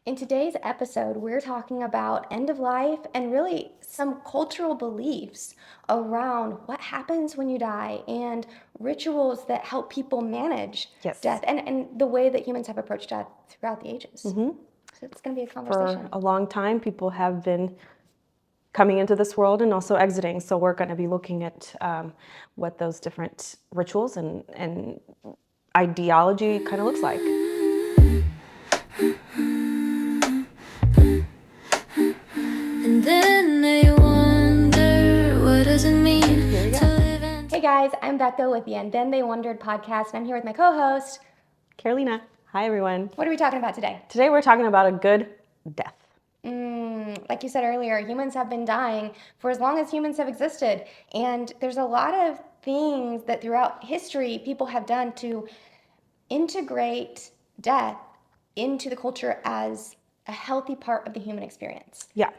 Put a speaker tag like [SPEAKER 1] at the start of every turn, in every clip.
[SPEAKER 1] In today's episode, we're talking about end of life and really some cultural beliefs around what happens when you die and rituals that help people manage
[SPEAKER 2] Yes.
[SPEAKER 1] death and the way that humans have approached death throughout the ages.
[SPEAKER 2] hmm
[SPEAKER 1] So it's going to be a
[SPEAKER 2] For
[SPEAKER 1] conversation.
[SPEAKER 2] a long time, people have been coming into this world and also exiting. So we're going to be looking at what those different rituals and ideology kind of looks like.
[SPEAKER 3] And then they wonder, what does it mean
[SPEAKER 2] Here we
[SPEAKER 3] to
[SPEAKER 2] go.
[SPEAKER 3] live and
[SPEAKER 1] Hey guys, I'm Becca with the And Then They Wondered podcast, and I'm here with my co-host.
[SPEAKER 2] Carolina. Hi, everyone.
[SPEAKER 1] What are we talking about today?
[SPEAKER 2] Today we're talking about a good death.
[SPEAKER 1] Like you said earlier, humans have been dying for as long as humans have existed. And there's a lot of things that throughout history people have done to integrate death into the culture as a healthy part of the human experience.
[SPEAKER 2] Yeah.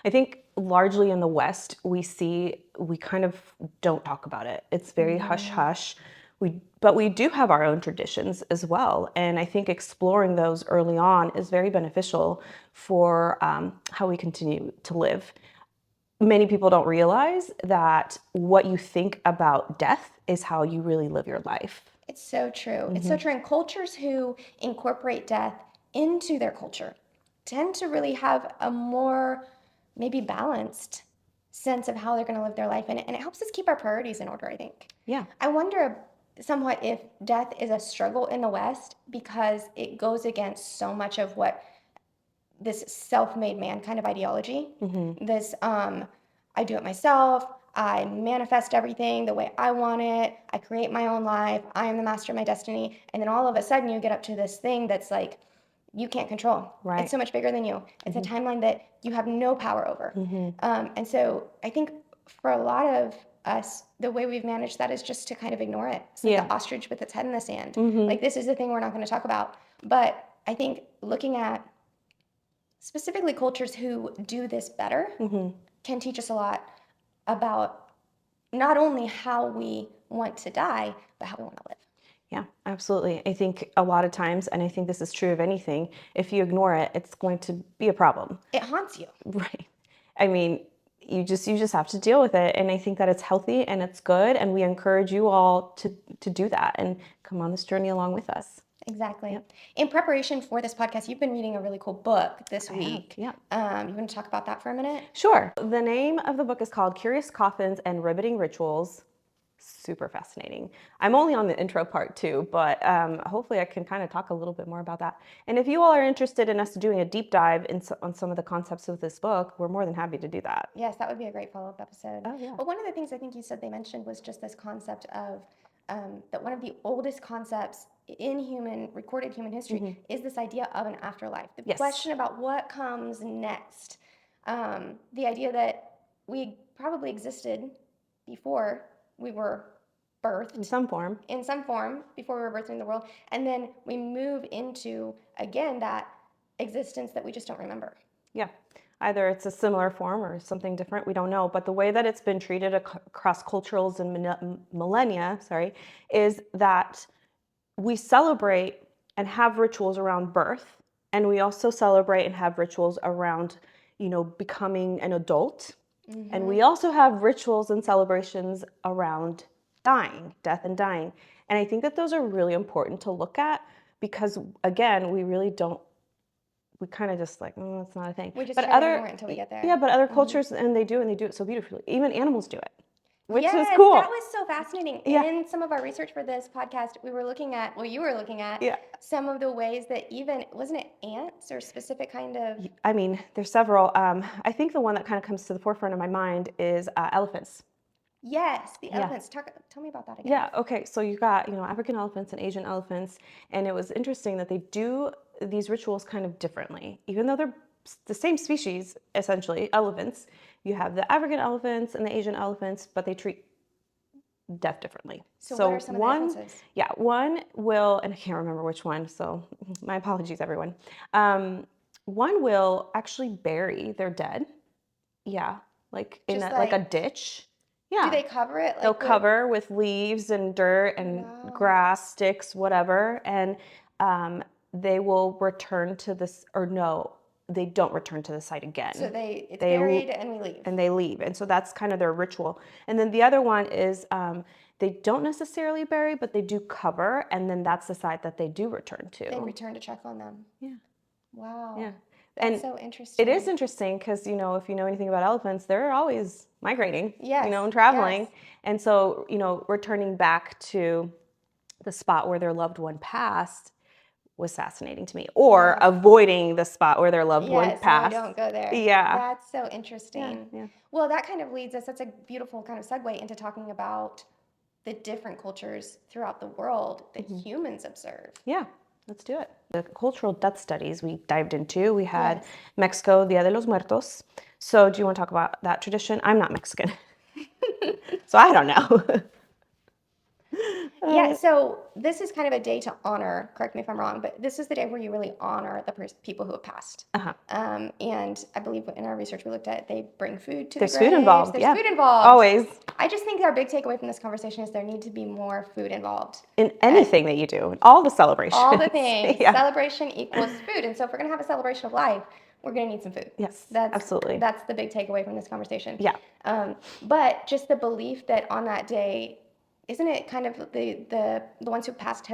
[SPEAKER 2] I think largely in the West, we kind of don't talk about it. It's very hush hush. But we do have our own traditions as well. And I think exploring those early on is very beneficial for how we continue to live. Many people don't realize that what you think about death is how you really live your life.
[SPEAKER 1] It's so true. It's so true. And cultures who incorporate death into their culture tend to really have a more maybe balanced sense of how they're going to live their life. And it helps us keep our priorities in order, I think.
[SPEAKER 2] Yeah.
[SPEAKER 1] I wonder somewhat if death is a struggle in the West because it goes against so much of what this self-made man kind of ideology. This I do it myself. I manifest everything the way I want it. I create my own life. I am the master of my destiny. And then all of a sudden you get up to this thing that's like you can't control.
[SPEAKER 2] Right.
[SPEAKER 1] It's so much bigger than you. It's a timeline that you have no power over. And so I think for a lot of us, the way we've managed that is just to kind of ignore it. It's like
[SPEAKER 2] Yeah.
[SPEAKER 1] the ostrich with its head in the sand. Like this is the thing we're not going to talk about. But I think looking at specifically cultures who do this better can teach us a lot about not only how we want to die, but how we want to live.
[SPEAKER 2] Yeah, absolutely. I think a lot of times, and I think this is true of anything, if you ignore it, it's going to be a problem.
[SPEAKER 1] It haunts you.
[SPEAKER 2] Right. I mean, you just have to deal with it. And I think that it's healthy and it's good. And we encourage you all to do that and come on this journey along with us.
[SPEAKER 1] Exactly. Yep. In preparation for this podcast, you've been reading a really cool book this week.
[SPEAKER 2] Yeah.
[SPEAKER 1] You want to talk about that for a minute?
[SPEAKER 2] Sure. The name of the book is called Curious Coffins and Riveting Rituals. Super fascinating. I'm only on the intro part too, but hopefully I can kind of talk a little bit more about that. And if you all are interested in us doing a deep dive on some of the concepts of this book, we're more than happy to do that.
[SPEAKER 1] Yes, that would be a great follow-up episode.
[SPEAKER 2] Oh, yeah.
[SPEAKER 1] Well, one of the things I think you said they mentioned was just this concept of that one of the oldest concepts in recorded human history is this idea of an afterlife. The question about what comes next. The idea that we probably existed before we were birthed.
[SPEAKER 2] In some form.
[SPEAKER 1] In some form, before we were birthed in the world. And then we move into, again, that existence that we just don't remember.
[SPEAKER 2] Yeah. Either it's a similar form or something different, we don't know. But the way that it's been treated across cultures and millennia, is that we celebrate and have rituals around birth. And we also celebrate and have rituals around, becoming an adult. And we also have rituals and celebrations around death and dying. And I think that those are really important to look at because, again, we kind of just like, it's not a thing.
[SPEAKER 1] We just try to ignore it until we get there.
[SPEAKER 2] Yeah, but other cultures, and they do it so beautifully. Even animals do it, which is
[SPEAKER 1] Yes,
[SPEAKER 2] cool.
[SPEAKER 1] that was so fascinating.
[SPEAKER 2] Yeah.
[SPEAKER 1] In some of our research for this podcast, you were looking at
[SPEAKER 2] Yeah.
[SPEAKER 1] some of the ways that even, wasn't it ants or specific kind of?
[SPEAKER 2] I mean, there's several. I think the one that kind of comes to the forefront of my mind is elephants.
[SPEAKER 1] Yes, the elephants. Tell me about that again.
[SPEAKER 2] Yeah, okay. So you got, African elephants and Asian elephants, and it was interesting that they do these rituals kind of differently. Even though they're the same species, essentially, elephants, you have the African elephants and the Asian elephants, but they treat death differently.
[SPEAKER 1] So what are some of the differences?
[SPEAKER 2] Yeah, one will, and I can't remember which one, so my apologies, everyone. One will actually bury their dead. Yeah, like in like a ditch. Yeah.
[SPEAKER 1] Do they cover it?
[SPEAKER 2] They'll cover with leaves and dirt and grass, sticks, whatever. And they will return to this, or no, they don't return to the site again.
[SPEAKER 1] So it's
[SPEAKER 2] They
[SPEAKER 1] buried and we leave.
[SPEAKER 2] and they leave. And so that's kind of their ritual. And then the other one is they don't necessarily bury, but they do cover. And then that's the site that they do return to.
[SPEAKER 1] They return to check on them.
[SPEAKER 2] Yeah.
[SPEAKER 1] Wow.
[SPEAKER 2] Yeah.
[SPEAKER 1] That's
[SPEAKER 2] And
[SPEAKER 1] so interesting.
[SPEAKER 2] it is interesting because, you know, if you know anything about elephants, they're always migrating,
[SPEAKER 1] Yes.
[SPEAKER 2] you know, and traveling.
[SPEAKER 1] Yes.
[SPEAKER 2] And so, you know, returning back to the spot where their loved one passed was fascinating to me, or avoiding the spot where their loved one passed.
[SPEAKER 1] No, don't go there.
[SPEAKER 2] Yeah.
[SPEAKER 1] That's so interesting.
[SPEAKER 2] Yeah.
[SPEAKER 1] Well, that kind of leads us, that's a beautiful kind of segue into talking about the different cultures throughout the world that humans observe.
[SPEAKER 2] Yeah, let's do it. The cultural death studies we dived into, we had Mexico, Dia de los Muertos. So do you want to talk about that tradition? I'm not Mexican, so I don't know.
[SPEAKER 1] Yeah, so this is kind of a day to honor, correct me if I'm wrong, but this is the day where you really honor the people who have passed. And I believe in our research we looked at, they bring food to the graves.
[SPEAKER 2] There's food involved.
[SPEAKER 1] There's food involved.
[SPEAKER 2] Always.
[SPEAKER 1] I just think our big takeaway from this conversation is there need to be more food involved.
[SPEAKER 2] In anything that you do, in all the celebrations.
[SPEAKER 1] All the things. Celebration equals food. And so if we're going to have a celebration of life, we're going to need some food.
[SPEAKER 2] Yes,
[SPEAKER 1] That's,
[SPEAKER 2] absolutely.
[SPEAKER 1] That's the big takeaway from this conversation.
[SPEAKER 2] Yeah.
[SPEAKER 1] But just the belief that on that day, isn't it kind of the ones who passed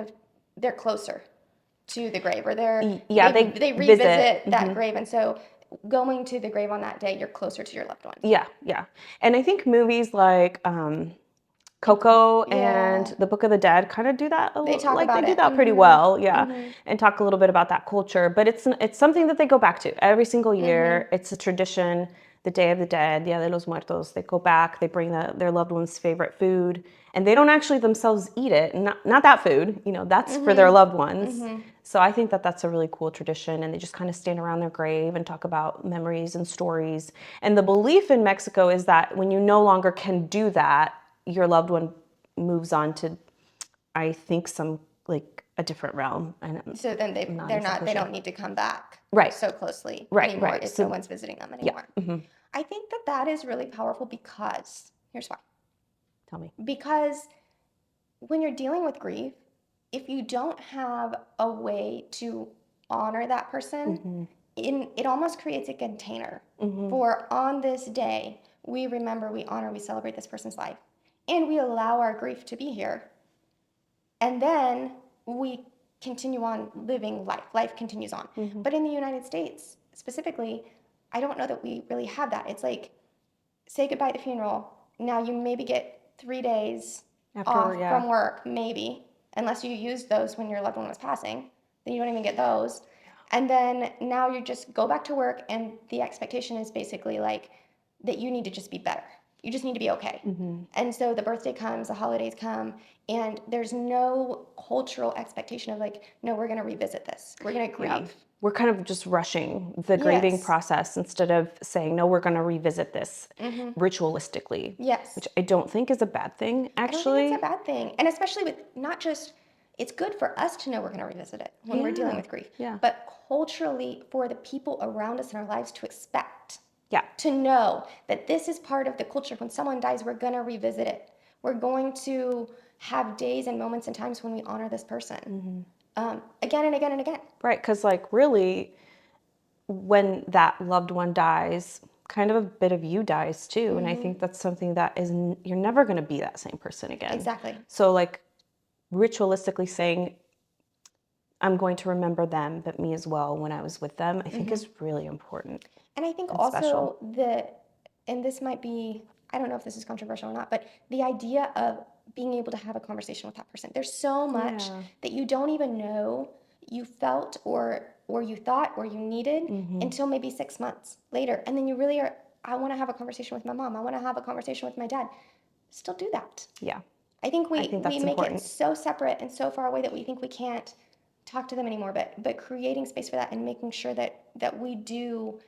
[SPEAKER 1] they're closer to the grave, or they revisit that grave, and so going to the grave on that day, you're closer to your loved ones.
[SPEAKER 2] Yeah. And I think movies like Coco and The Book of the Dead kind of do that a little. They do that pretty well, and talk a little bit about that culture. But it's something that they go back to every single year. It's a tradition. The Day of the Dead, Dia de los Muertos, they go back, they bring their loved one's favorite food, and they don't actually themselves eat it. Not that food, you know, that's for their loved ones. So I think that that's a really cool tradition, and they just kind of stand around their grave and talk about memories and stories. And the belief in Mexico is that when you no longer can do that, your loved one moves on to, I think, some like a different realm. And
[SPEAKER 1] so then they don't need to come back so closely anymore if no one's visiting them anymore. I think that is really powerful because here's why.
[SPEAKER 2] Tell me.
[SPEAKER 1] Because when you're dealing with grief, if you don't have a way to honor that person, it almost creates a container for on this day, we remember, we honor, we celebrate this person's life, and we allow our grief to be here. And then we continue on living life. Life continues on. But in the United States, specifically, I don't know that we really have that. It's like, say goodbye at the funeral. Now you maybe get 3 days off from work, maybe, unless you used those when your loved one was passing. Then you don't even get those. And then now you just go back to work, and the expectation is basically like that you need to just be better. You just need to be okay. And so the birthday comes, the holidays come, and there's no cultural expectation of like, no, we're going to revisit this. We're going to grieve.
[SPEAKER 2] Yeah. We're kind of just rushing the grieving process instead of saying, no, we're going to revisit this ritualistically.
[SPEAKER 1] Yes.
[SPEAKER 2] Which I don't think is a bad thing, actually.
[SPEAKER 1] I don't think it's a bad thing. And especially with not just, it's good for us to know we're going to revisit it when we're dealing with grief.
[SPEAKER 2] Yeah.
[SPEAKER 1] But culturally, for the people around us in our lives to expect.
[SPEAKER 2] Yeah.
[SPEAKER 1] To know that this is part of the culture. When someone dies, we're going to revisit it. We're going to have days and moments and times when we honor this person. Again and again and again.
[SPEAKER 2] Right, because like really, when that loved one dies, kind of a bit of you dies too. And I think that's something that you're never going to be that same person again.
[SPEAKER 1] Exactly.
[SPEAKER 2] So like ritualistically saying, I'm going to remember them, but me as well when I was with them, I think is really important.
[SPEAKER 1] And I think also and this might be, I don't know if this is controversial or not, but the idea of being able to have a conversation with that person. There's so much that you don't even know you felt or you thought or you needed until maybe 6 months later. And then you really are, I want to have a conversation with my mom. I want to have a conversation with my dad. Still do that.
[SPEAKER 2] Yeah.
[SPEAKER 1] I think we
[SPEAKER 2] that's
[SPEAKER 1] make
[SPEAKER 2] important.
[SPEAKER 1] it so separate and so far away that we think we can't talk to them anymore. But creating space for that and making sure that we do,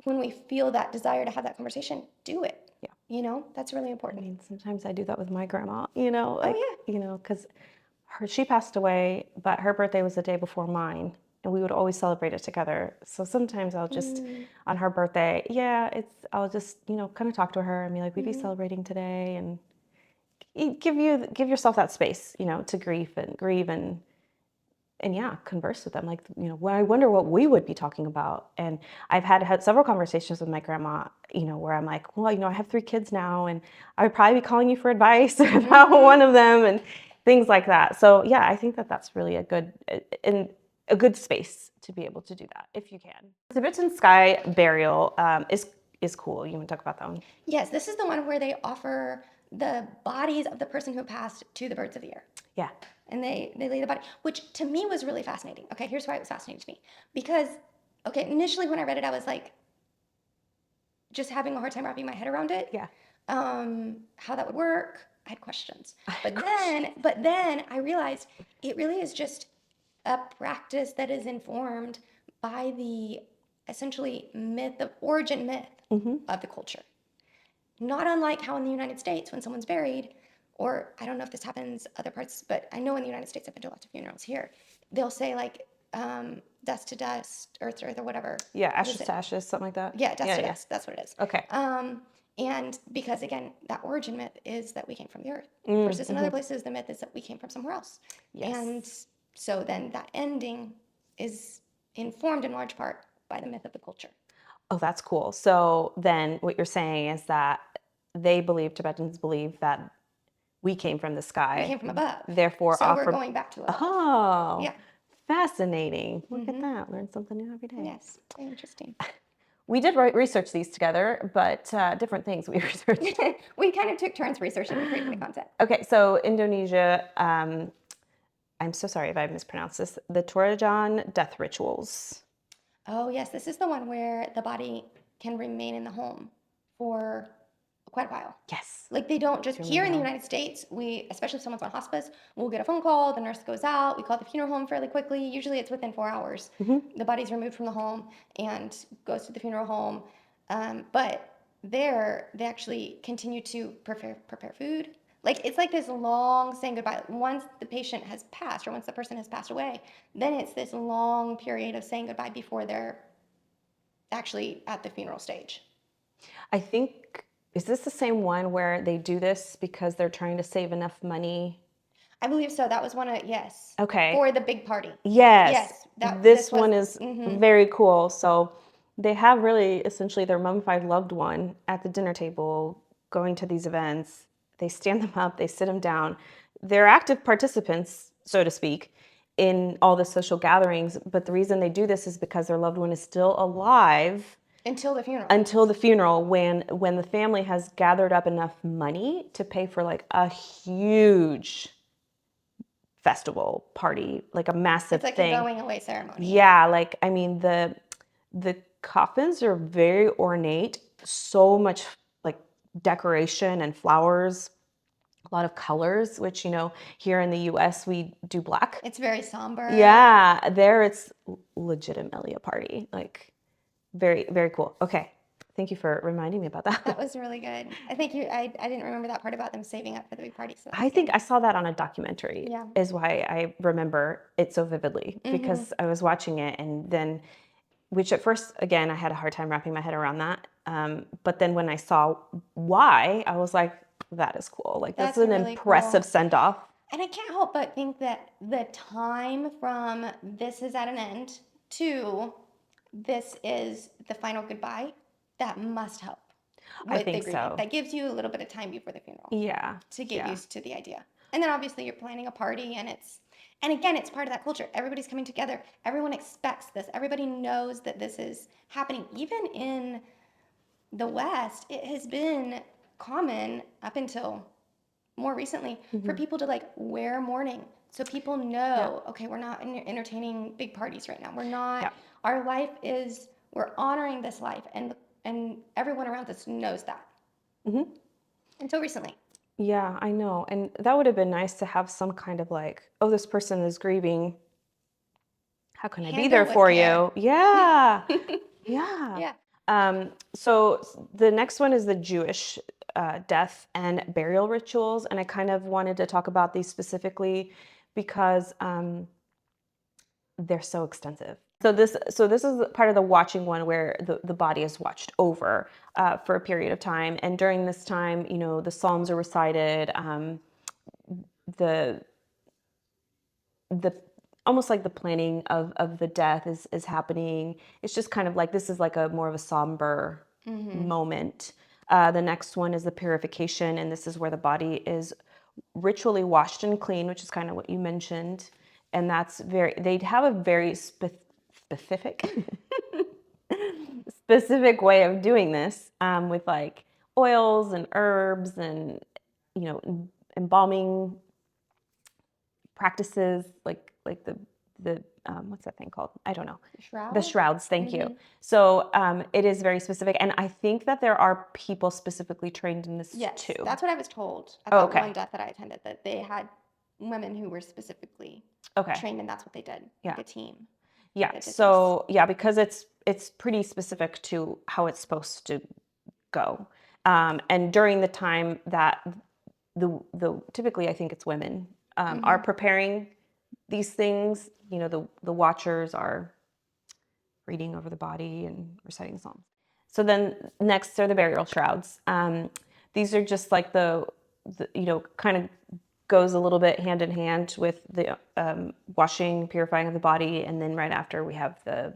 [SPEAKER 1] when we feel that desire to have that conversation, do it.
[SPEAKER 2] Yeah.
[SPEAKER 1] You know, that's really important.
[SPEAKER 2] I mean, sometimes I do that with my grandma, you know, like, you know, because she passed away, but her birthday was the day before mine, and we would always celebrate it together. So sometimes I'll just, on her birthday, I'll just, you know, kind of talk to her and be like, we'd be celebrating today, and give yourself that space, you know, to grieve and and yeah, converse with them. Like, well, I wonder what we would be talking about. And I've had several conversations with my grandma, where I'm like, well, I have 3 kids now, and I would probably be calling you for advice about one of them and things like that. So yeah, I think that that's really a good space to be able to do that if you can. Tibetan sky burial is cool. You want to talk about that one?
[SPEAKER 1] Yes, this is the one where they offer the bodies of the person who passed to the birds of the air.
[SPEAKER 2] Yeah.
[SPEAKER 1] And they lay the body, which to me was really fascinating. Okay, here's why it was fascinating to me. Because, okay, initially when I read it, I was like, just having a hard time wrapping my head around it.
[SPEAKER 2] Yeah.
[SPEAKER 1] How that would work. I had questions. But then I realized it really is just a practice that is informed by the essentially origin myth of the culture. Not unlike how in the United States, when someone's buried, or I don't know if this happens other parts, but I know in the United States, I've been to lots of funerals here, they'll say like, dust to dust, earth to earth, or whatever.
[SPEAKER 2] Yeah, ashes to ashes, something like that.
[SPEAKER 1] Yeah, dust to dust. That's what it is.
[SPEAKER 2] Okay.
[SPEAKER 1] And because again, that origin myth is that we came from the earth, versus in other places, the myth is that we came from somewhere else.
[SPEAKER 2] Yes.
[SPEAKER 1] And so then that ending is informed in large part by the myth of the culture.
[SPEAKER 2] Oh, that's cool. So then what you're saying is that Tibetans believe that we came from the sky.
[SPEAKER 1] We came from above.
[SPEAKER 2] Therefore,
[SPEAKER 1] so we're going back to above.
[SPEAKER 2] Oh,
[SPEAKER 1] yeah.
[SPEAKER 2] Fascinating. Look at that. Learn something new every day.
[SPEAKER 1] Yes, very interesting.
[SPEAKER 2] We did research these together, but different things we researched.
[SPEAKER 1] We kind of took turns researching and creating the content.
[SPEAKER 2] Okay, so Indonesia, I'm so sorry if I mispronounced this, the Torajan death rituals.
[SPEAKER 1] Oh, yes. This is the one where the body can remain in the home for quite a while.
[SPEAKER 2] Yes.
[SPEAKER 1] Like they don't just, here in the United States, especially if someone's on hospice, we'll get a phone call, the nurse goes out, we call the funeral home fairly quickly. Usually it's within 4 hours. The body's removed from the home and goes to the funeral home. But there, they actually continue to prepare food. Like it's like this long saying goodbye. Once the patient has passed or once the person has passed away, then it's this long period of saying goodbye before they're actually at the funeral stage.
[SPEAKER 2] I think, is this the same one where they do this because they're trying to save enough money?
[SPEAKER 1] I believe so. That was one of, yes.
[SPEAKER 2] Okay.
[SPEAKER 1] For the big party.
[SPEAKER 2] Yes.
[SPEAKER 1] Yes.
[SPEAKER 2] This one is very cool. So they have really essentially their mummified loved one at the dinner table going to these events. They stand them up, they sit them down. They're active participants, so to speak, in all the social gatherings. But the reason they do this is because their loved one is still alive.
[SPEAKER 1] Until the funeral.
[SPEAKER 2] Until the funeral, when the family has gathered up enough money to pay for like a huge festival party, like a massive thing.
[SPEAKER 1] It's like a going away ceremony.
[SPEAKER 2] Yeah, like I mean the coffins are very ornate, so much like decoration and flowers, a lot of colors, which here in the US we do black.
[SPEAKER 1] It's very somber.
[SPEAKER 2] Yeah, there it's legitimately a party. Like very, very cool. Okay. Thank you for reminding me about that.
[SPEAKER 1] That was really good. I didn't remember that part about them saving up for the big party. So
[SPEAKER 2] I think I saw that on a documentary.
[SPEAKER 1] Yeah.
[SPEAKER 2] Is why I remember it so vividly because I was watching it and then, which at first, again, I had a hard time wrapping my head around that. But then when I saw why, I was like, that is cool. Like that's an really impressive cool send off.
[SPEAKER 1] And I can't help but think that the time from this is at an end to this is the final goodbye, that must help.
[SPEAKER 2] I think so.
[SPEAKER 1] That gives you a little bit of time before the funeral.
[SPEAKER 2] Yeah.
[SPEAKER 1] To get used to the idea. And then obviously you're planning a party and again, it's part of that culture. Everybody's coming together. Everyone expects this. Everybody knows that this is happening. Even in the West, it has been common up until more recently for people to like wear mourning. So people know, okay, we're not entertaining big parties right now. We're not, our life is, we're honoring this life and everyone around us knows that. Until recently.
[SPEAKER 2] Yeah, I know. And that would have been nice to have some kind of like, oh, this person is grieving. How can I be there for you? Yeah. Yeah. So the next one is the Jewish death and burial rituals. And I kind of wanted to talk about these specifically because they're so extensive. So this is part of the watching one where the body is watched over for a period of time. And during this time, the Psalms are recited. almost like the planning of the death is happening. It's just kind of like, this is like a more of a somber moment. The next one is the purification, and this is where the body is ritually washed and clean, which is kind of what you mentioned. And that's they have a very specific specific way of doing this, with like oils and herbs and, embalming practices, like the what's that thing called? I don't know. The
[SPEAKER 1] Shroud?
[SPEAKER 2] shrouds. Thank you. So it is very specific, and I think that there are people specifically trained in this
[SPEAKER 1] Yes,
[SPEAKER 2] too.
[SPEAKER 1] that's what I was told at
[SPEAKER 2] Oh,
[SPEAKER 1] that
[SPEAKER 2] okay.
[SPEAKER 1] one death that I attended, that they had women who were specifically
[SPEAKER 2] Okay.
[SPEAKER 1] trained, and that's what they did,
[SPEAKER 2] Yeah.
[SPEAKER 1] like a team.
[SPEAKER 2] Yeah.
[SPEAKER 1] that did
[SPEAKER 2] So yeah, because it's pretty specific to how it's supposed to go, and during the time that the typically I think it's women are preparing these things. The watchers are reading over the body and reciting psalms. So then next are the burial shrouds. These are just like the kind of goes a little bit hand in hand with the washing, purifying of the body, and then right after we have the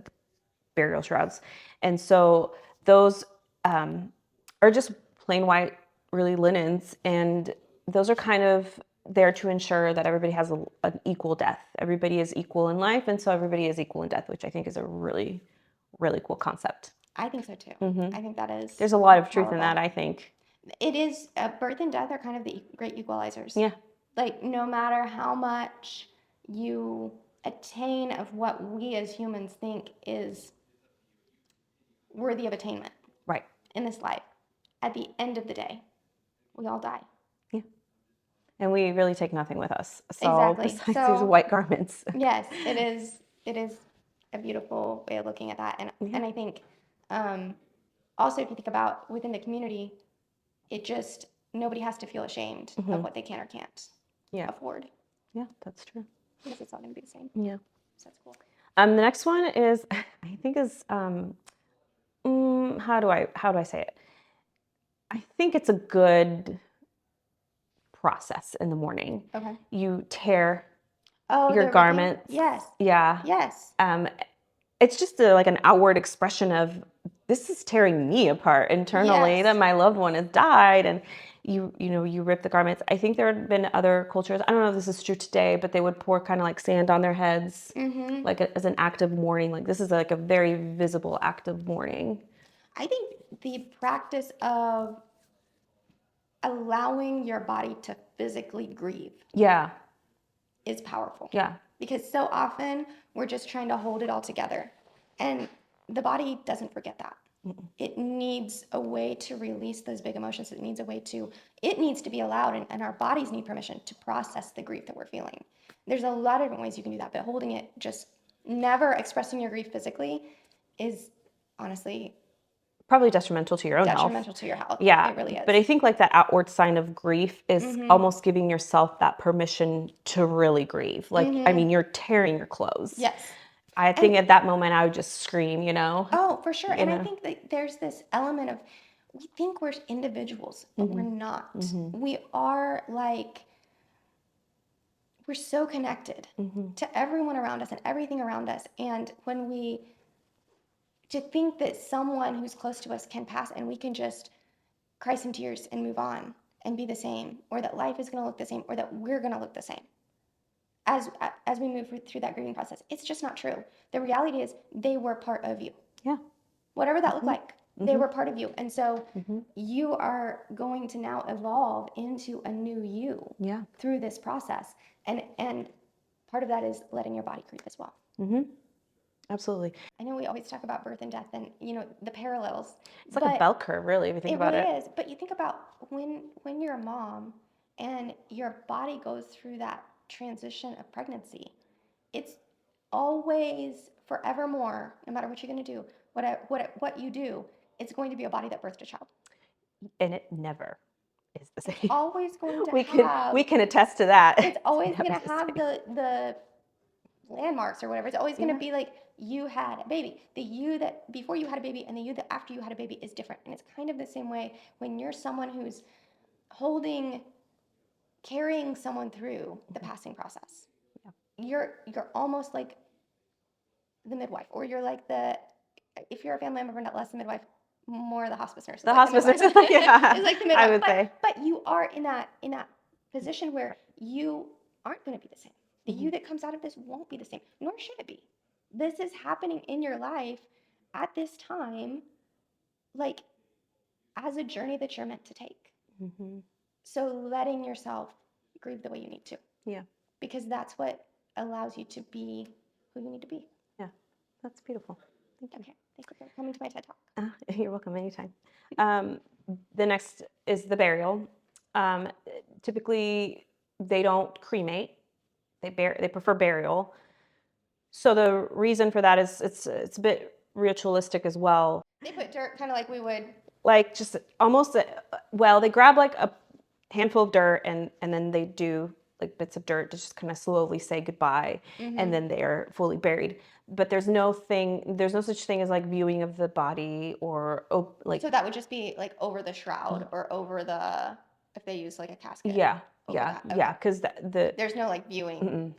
[SPEAKER 2] burial shrouds. And so those are just plain white, really linens, and those are kind of there to ensure that everybody has an equal death. Everybody is equal in life, and so everybody is equal in death, which I think is a really, really cool concept.
[SPEAKER 1] I think so too. I think that is.
[SPEAKER 2] There's a lot of truth in
[SPEAKER 1] powerful.
[SPEAKER 2] that, I think.
[SPEAKER 1] It is. Birth and death are kind of the great equalizers.
[SPEAKER 2] Yeah.
[SPEAKER 1] Like, no matter how much you attain of what we as humans think is worthy of attainment
[SPEAKER 2] Right.
[SPEAKER 1] in this life, at the end of the day, we all die.
[SPEAKER 2] Yeah. And we really take nothing with us. So
[SPEAKER 1] Exactly.
[SPEAKER 2] besides
[SPEAKER 1] So-
[SPEAKER 2] these white garments.
[SPEAKER 1] Yes, it is. It is a beautiful way of looking at that, and I think also, if you think about within the community, it just nobody has to feel ashamed of what they can or can't
[SPEAKER 2] Yeah.
[SPEAKER 1] afford,
[SPEAKER 2] Yeah, that's true.
[SPEAKER 1] because it's all going to be the same.
[SPEAKER 2] Yeah.
[SPEAKER 1] So that's cool.
[SPEAKER 2] The next one is, I think is, how do I say it? I think it's a good process in the morning.
[SPEAKER 1] Okay.
[SPEAKER 2] You tear
[SPEAKER 1] Oh,
[SPEAKER 2] your
[SPEAKER 1] the ripping?
[SPEAKER 2] garments.
[SPEAKER 1] Yes.
[SPEAKER 2] Yeah.
[SPEAKER 1] Yes.
[SPEAKER 2] It's just like an outward expression of, this is tearing me apart internally,
[SPEAKER 1] Yes.
[SPEAKER 2] that my loved one has died, and you rip the garments. I think there had been other cultures, I don't know if this is true today, but they would pour kind of like sand on their heads, like as an act of mourning. Like, this is like a very visible act of mourning.
[SPEAKER 1] I think the practice of allowing your body to physically grieve
[SPEAKER 2] Yeah.
[SPEAKER 1] is powerful.
[SPEAKER 2] Yeah.
[SPEAKER 1] Because so often we're just trying to hold it all together. And the body doesn't forget that. It needs a way to release those big emotions. It needs to be allowed, and our bodies need permission to process the grief that we're feeling. There's a lot of different ways you can do that, but holding it, just never expressing your grief physically, is honestly
[SPEAKER 2] Probably detrimental to your own health.
[SPEAKER 1] detrimental to your health.
[SPEAKER 2] Yeah.
[SPEAKER 1] It really is.
[SPEAKER 2] But I think like that outward sign of grief is almost giving yourself that permission to really grieve. Like, I mean, you're tearing your clothes.
[SPEAKER 1] Yes.
[SPEAKER 2] I think at that moment I would just scream,
[SPEAKER 1] Oh, for sure. And I
[SPEAKER 2] know?
[SPEAKER 1] think that there's this element of, we think we're individuals, but we're not. We are we're so connected to everyone around us and everything around us. And to think that someone who's close to us can pass and we can just cry some tears and move on and be the same, or that life is going to look the same, or that we're going to look the same as we move through that grieving process. It's just not true. The reality is they were part of you.
[SPEAKER 2] Yeah.
[SPEAKER 1] Whatever that looked like, they were part of you. And so you are going to now evolve into a new you through this process. And part of that is letting your body grieve as well.
[SPEAKER 2] Absolutely.
[SPEAKER 1] I know we always talk about birth and death and, the parallels.
[SPEAKER 2] It's like a bell curve, really, if you think about it.
[SPEAKER 1] It really is. But you think about when you're a mom and your body goes through that transition of pregnancy, it's always forevermore, no matter what you're going to do, what you do, it's going to be a body that birthed a child.
[SPEAKER 2] And it never is the same.
[SPEAKER 1] Always going to
[SPEAKER 2] we can attest to that.
[SPEAKER 1] It's always going to have the landmarks or whatever. It's always going to be like, you had a baby. The you that before you had a baby and the you that after you had a baby is different. And it's kind of the same way when you're someone who's carrying someone through the passing process. you're almost like the midwife, or you're like if you're a family member, not less the midwife, more the hospice nurse.
[SPEAKER 2] The
[SPEAKER 1] Like
[SPEAKER 2] hospice
[SPEAKER 1] midwife.
[SPEAKER 2] nurse, yeah,
[SPEAKER 1] It's like the
[SPEAKER 2] I
[SPEAKER 1] midwife.
[SPEAKER 2] would say.
[SPEAKER 1] But you are in that position where you aren't going to be the same. The you that comes out of this won't be the same, nor should it be. This is happening in your life at this time, like as a journey that you're meant to take.
[SPEAKER 2] Mm-hmm.
[SPEAKER 1] So letting yourself grieve the way you need to.
[SPEAKER 2] Yeah.
[SPEAKER 1] Because that's what allows you to be who you need to be.
[SPEAKER 2] Yeah. That's beautiful. Thank you.
[SPEAKER 1] Okay. Thank you for coming to my TED Talk.
[SPEAKER 2] You're welcome anytime. The next is the burial. Typically, they don't cremate. They prefer burial. So the reason for that is it's a bit ritualistic as well.
[SPEAKER 1] They put dirt kind of like we would.
[SPEAKER 2] Like just almost, they grab like a handful of dirt and then they do like bits of dirt to just kind of slowly say goodbye, and then they are fully buried. But there's no such thing as like viewing of the body or like.
[SPEAKER 1] So that would just be like over the shroud or over if they use like a casket.
[SPEAKER 2] Yeah,
[SPEAKER 1] over
[SPEAKER 2] yeah,
[SPEAKER 1] that. Okay.
[SPEAKER 2] yeah. Because
[SPEAKER 1] there's no like viewing.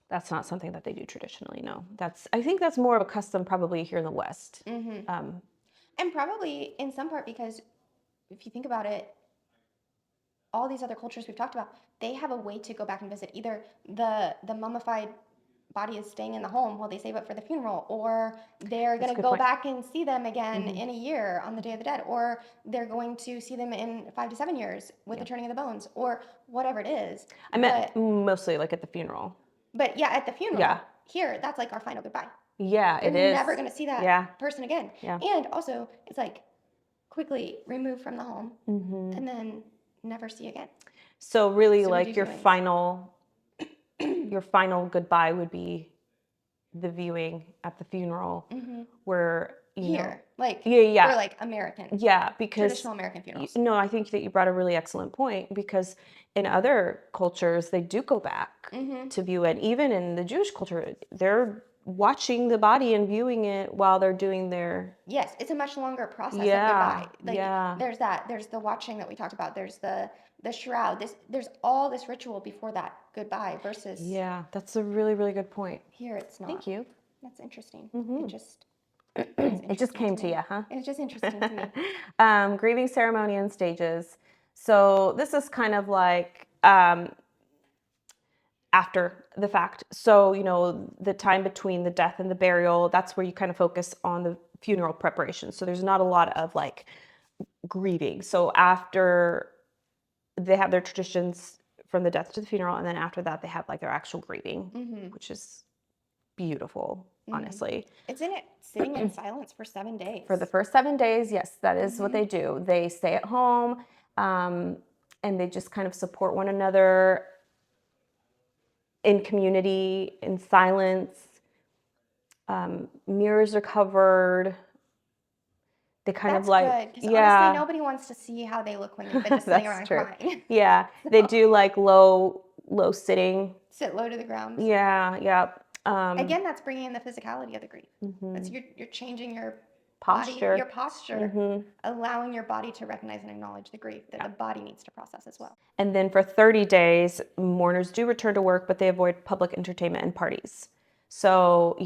[SPEAKER 2] That's not something that they do traditionally. No, I think that's more of a custom probably here in the West.
[SPEAKER 1] And probably in some part because if you think about it, all these other cultures we've talked about, they have a way to go back and visit. Either the mummified body is staying in the home while they save up for the funeral, or they're going to go back and see them again in a year on the Day of the Dead, or they're going to see them in 5 to 7 years with the turning of the bones, or whatever it is.
[SPEAKER 2] I meant mostly like at the funeral.
[SPEAKER 1] But yeah, at the funeral.
[SPEAKER 2] Yeah.
[SPEAKER 1] Here, that's like our final goodbye.
[SPEAKER 2] Yeah, it is.
[SPEAKER 1] You're never going to see that person again.
[SPEAKER 2] Yeah.
[SPEAKER 1] And also, it's like quickly removed from the home and then never see again.
[SPEAKER 2] So really, like your final goodbye would be the viewing at the funeral, where you know,
[SPEAKER 1] like
[SPEAKER 2] or
[SPEAKER 1] like American,
[SPEAKER 2] because
[SPEAKER 1] traditional American funerals.
[SPEAKER 2] No, I think that you brought a really excellent point, because in other cultures they do go back to view it. Even in the Jewish culture, they're watching the body and viewing it while they're doing their.
[SPEAKER 1] Yes, it's a much longer process of goodbye.
[SPEAKER 2] Like,
[SPEAKER 1] there's the watching that we talked about. There's the shroud. There's all this ritual before that goodbye versus.
[SPEAKER 2] Yeah, that's a really, really good point.
[SPEAKER 1] Here it's not.
[SPEAKER 2] Thank you.
[SPEAKER 1] That's interesting.
[SPEAKER 2] It just came to you, huh?
[SPEAKER 1] It's just interesting to me.
[SPEAKER 2] Grieving ceremony and stages. So this is kind of like after the fact. So, the time between the death and the burial, that's where you kind of focus on the funeral preparation. So there's not a lot of like grieving. So after they have their traditions from the death to the funeral, and then after that they have like their actual grieving, which is beautiful, honestly.
[SPEAKER 1] Isn't it sitting in silence for 7 days?
[SPEAKER 2] For the first 7 days, yes, that is what they do. They stay at home, and they just kind of support one another in community, in silence. Mirrors are covered. They kind
[SPEAKER 1] That's
[SPEAKER 2] of like,
[SPEAKER 1] good, 'cause honestly, nobody wants to see how they look when they've been just sitting around crying.
[SPEAKER 2] Yeah, they do like low sitting.
[SPEAKER 1] Sit low to the ground.
[SPEAKER 2] Yeah.
[SPEAKER 1] Again, that's bringing in the physicality of the grief. That's you're changing your
[SPEAKER 2] posture.
[SPEAKER 1] body, your posture, allowing your body to recognize and acknowledge the grief that the body needs to process as well.
[SPEAKER 2] And then for 30 days, mourners do return to work, but they avoid public entertainment and parties. So,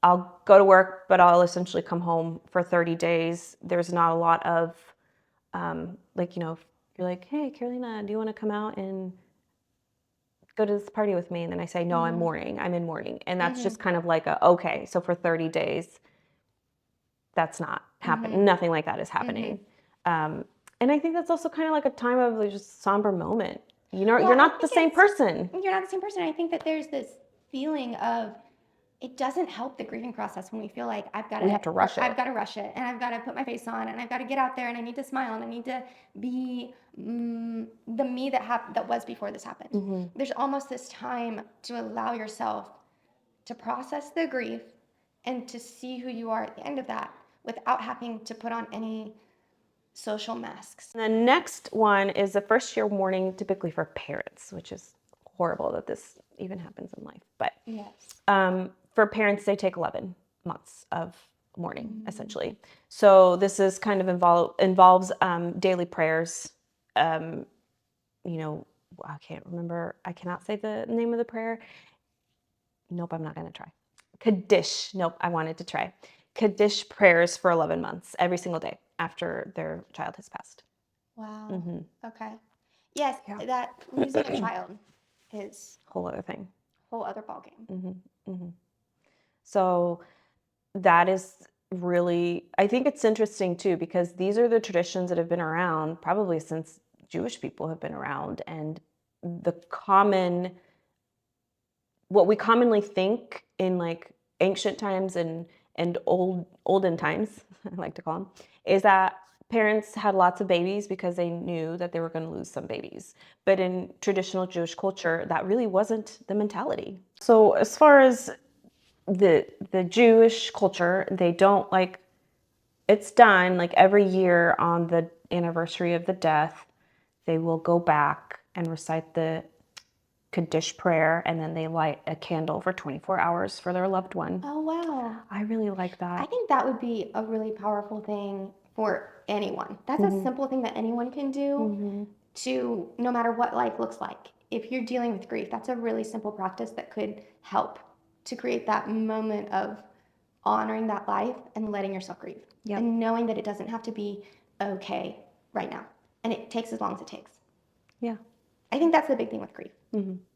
[SPEAKER 2] I'll go to work, but I'll essentially come home for 30 days. There's not a lot of, if you're like, hey, Carolina, do you want to come out and go to this party with me? And then I say, no, I'm in mourning. And that's just kind of like okay, so for 30 days, that's not happening. Nothing like that is happening. And I think that's also kind of like a time of like just somber moment. You're not the same person.
[SPEAKER 1] You're not the same person. I think that there's this feeling of, it doesn't help the grieving process when we feel like
[SPEAKER 2] we have to rush it.
[SPEAKER 1] I've got to rush it, and I've got to put my face on, and I've got to get out there, and I need to smile, and I need to be the me that was before this happened. There's almost this time to allow yourself to process the grief and to see who you are at the end of that without having to put on any social masks.
[SPEAKER 2] And the next one is the first year mourning, typically for parents, which is horrible that this even happens in life. But
[SPEAKER 1] yes.
[SPEAKER 2] For parents, they take 11 months of mourning, essentially. So this is kind of involves daily prayers. I can't remember. I cannot say the name of the prayer. Nope, I'm not going to try. Kaddish. Nope, I wanted to try. Kaddish prayers for 11 months every single day after their child has passed.
[SPEAKER 1] Wow. Okay. Yes, that losing a child is
[SPEAKER 2] Whole other thing.
[SPEAKER 1] a whole other ballgame.
[SPEAKER 2] So that is really, I think it's interesting too, because these are the traditions that have been around probably since Jewish people have been around. And what we commonly think in like ancient times and olden times, I like to call them, is that parents had lots of babies because they knew that they were going to lose some babies. But in traditional Jewish culture, that really wasn't the mentality. So as far as the Jewish culture, they don't like, it's done like every year on the anniversary of the death, they will go back and recite the Kaddish prayer, and then they light a candle for 24 hours for their loved one.
[SPEAKER 1] Oh, wow.
[SPEAKER 2] I really like that.
[SPEAKER 1] I think that would be a really powerful thing for anyone. That's a simple thing that anyone can do to, no matter what life looks like. If you're dealing with grief, that's a really simple practice that could help to create that moment of honoring that life and letting yourself grieve.
[SPEAKER 2] Yep.
[SPEAKER 1] And knowing that it doesn't have to be okay right now. And it takes as long as it takes.
[SPEAKER 2] Yeah.
[SPEAKER 1] I think that's the big thing with grief.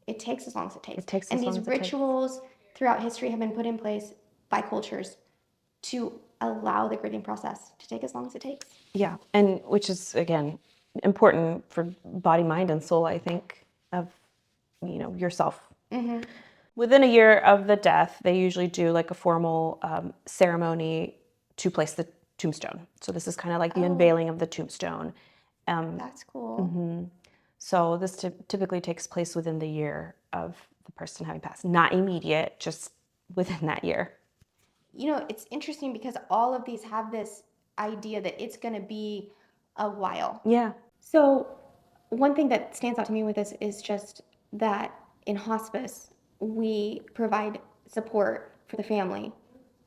[SPEAKER 1] It takes as long as it takes.
[SPEAKER 2] It takes
[SPEAKER 1] and
[SPEAKER 2] as long
[SPEAKER 1] these
[SPEAKER 2] as it takes.
[SPEAKER 1] rituals throughout history have been put in place by cultures to allow the grieving process to take as long as it takes.
[SPEAKER 2] Yeah, and which is again important for body, mind, and soul. I think of yourself. Within a year of the death, they usually do like a formal ceremony to place the tombstone. So this is kind of like the unveiling of the tombstone.
[SPEAKER 1] That's cool.
[SPEAKER 2] So this typically takes place within the year of the person having passed, not immediate, just within that year.
[SPEAKER 1] It's interesting because all of these have this idea that it's going to be a while.
[SPEAKER 2] Yeah.
[SPEAKER 1] So one thing that stands out to me with this is just that in hospice, we provide support for the family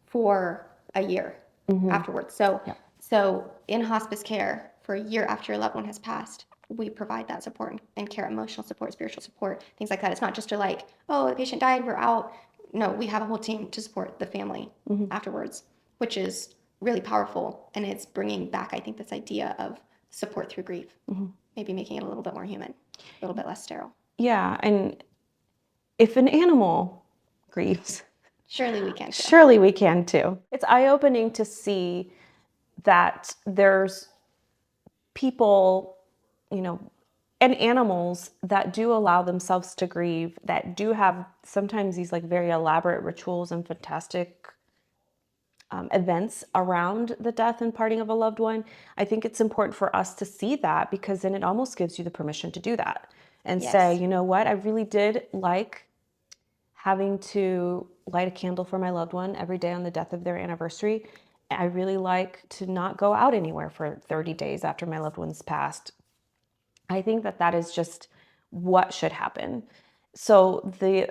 [SPEAKER 1] for a year afterwards. So in hospice care, for a year after your loved one has passed, we provide that support and care, emotional support, spiritual support, things like that. It's not just the patient died, we're out. No, we have a whole team to support the family afterwards, which is really powerful. And it's bringing back, I think, this idea of support through grief, maybe making it a little bit more human, a little bit less sterile.
[SPEAKER 2] Yeah, and if an animal grieves,
[SPEAKER 1] surely we can too.
[SPEAKER 2] Surely we can too. It's eye-opening to see that there's people, and animals that do allow themselves to grieve, that do have sometimes these like very elaborate rituals and fantastic events around the death and parting of a loved one. I think it's important for us to see that, because then it almost gives you the permission to do that and say, you know what, I really did like having to light a candle for my loved one every day on the death of their anniversary. I really like to not go out anywhere for 30 days after my loved one's passed. I think that is just what should happen. So the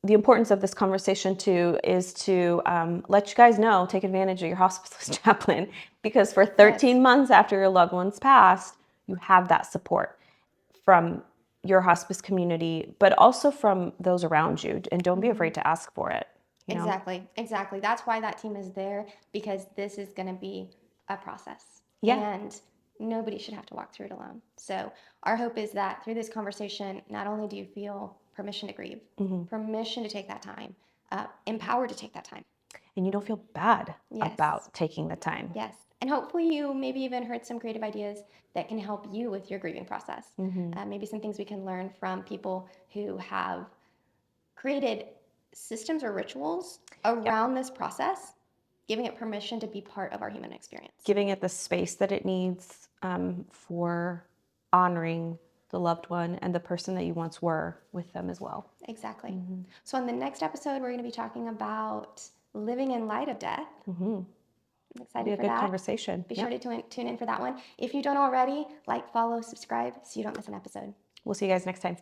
[SPEAKER 2] importance of this conversation too is to let you guys know, take advantage of your hospice chaplain, because for 13 months after your loved one's passed, you have that support from your hospice community, but also from those around you. And don't be afraid to ask for it.
[SPEAKER 1] Exactly. That's why that team is there, because this is going to be a process.
[SPEAKER 2] Yeah.
[SPEAKER 1] And nobody should have to walk through it alone. So our hope is that through this conversation, not only do you feel permission to grieve, permission to take that time, empowered to take that time.
[SPEAKER 2] And you don't feel bad about taking the time.
[SPEAKER 1] Yes. And hopefully you maybe even heard some creative ideas that can help you with your grieving process. Maybe some things we can learn from people who have created systems or rituals around this process, giving it permission to be part of our human experience.
[SPEAKER 2] Giving it the space that it needs for honoring the loved one and the person that you once were with them as well.
[SPEAKER 1] Exactly. So in the next episode, we're going to be talking about living in light of death. I'm excited for that.
[SPEAKER 2] Be a good conversation.
[SPEAKER 1] Be sure to tune in for that one. If you don't already, follow, subscribe so you don't miss an episode.
[SPEAKER 2] We'll see you guys next time.